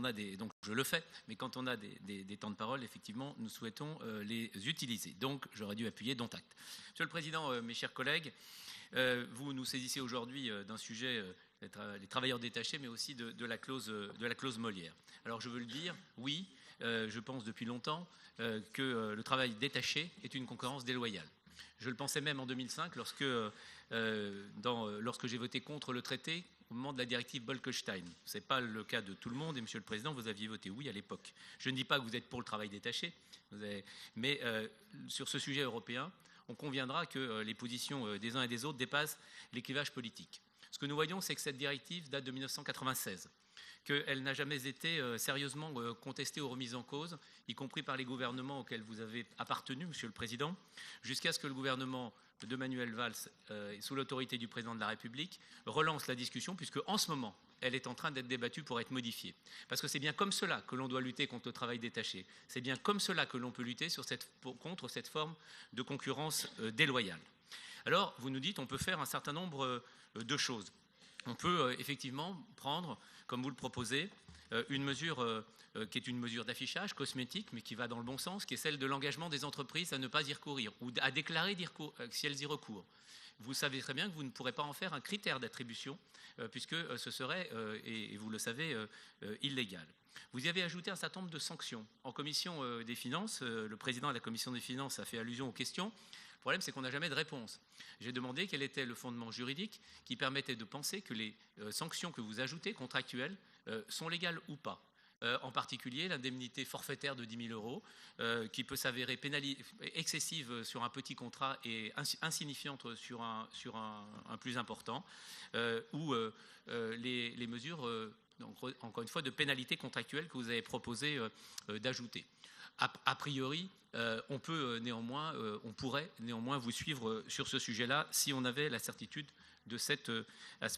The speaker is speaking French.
on a donc je le fais, mais quand on a des temps de parole, effectivement, nous souhaitons les utiliser. Donc, j'aurais dû appuyer dont acte. Monsieur le Président, mes chers collègues, vous nous saisissez aujourd'hui d'un sujet, les travailleurs détachés, mais aussi de la clause Molière. Alors, je veux le dire, oui, je pense depuis longtemps que le travail détaché est une concurrence déloyale. Je le pensais même en 2005 lorsque j'ai voté contre le traité au moment de la directive Bolkestein. Ce n'est pas le cas de tout le monde et Monsieur le Président, vous aviez voté oui à l'époque. Je ne dis pas que vous êtes pour le travail détaché, mais sur ce sujet européen, on conviendra que les positions des uns et des autres dépassent les clivages politiques. Ce que nous voyons, c'est que cette directive date de 1996, qu'elle n'a jamais été sérieusement contestée ou remise en cause, y compris par les gouvernements auxquels vous avez appartenu, Monsieur le Président, jusqu'à ce que le gouvernement de Manuel Valls, sous l'autorité du Président de la République, relance la discussion, puisque en ce moment, elle est en train d'être débattue pour être modifiée. Parce que c'est bien comme cela que l'on doit lutter contre le travail détaché. C'est bien comme cela que l'on peut lutter contre cette forme de concurrence déloyale. Alors, vous nous dites, on peut faire un certain nombre de choses. On peut effectivement prendre, comme vous le proposez, une mesure qui est une mesure d'affichage cosmétique, mais qui va dans le bon sens, qui est celle de l'engagement des entreprises à ne pas y recourir ou à déclarer si elles y recourent. Vous savez très bien que vous ne pourrez pas en faire un critère d'attribution, puisque ce serait, et vous le savez, illégal. Vous y avez ajouté un certain nombre de sanctions. En commission des finances, le président de la commission des finances a fait allusion aux questions. Le problème, c'est qu'on n'a jamais de réponse. J'ai demandé quel était le fondement juridique qui permettait de penser que les sanctions que vous ajoutez, contractuelles, sont légales ou pas. En particulier, l'indemnité forfaitaire de 10 000 euros, qui peut s'avérer excessive sur un petit contrat et insignifiante sur un plus important, ou les mesures, donc, encore une fois, de pénalité contractuelle que vous avez proposé d'ajouter. A priori, on pourrait néanmoins vous suivre sur ce sujet-là si on avait la certitude de cet aspect.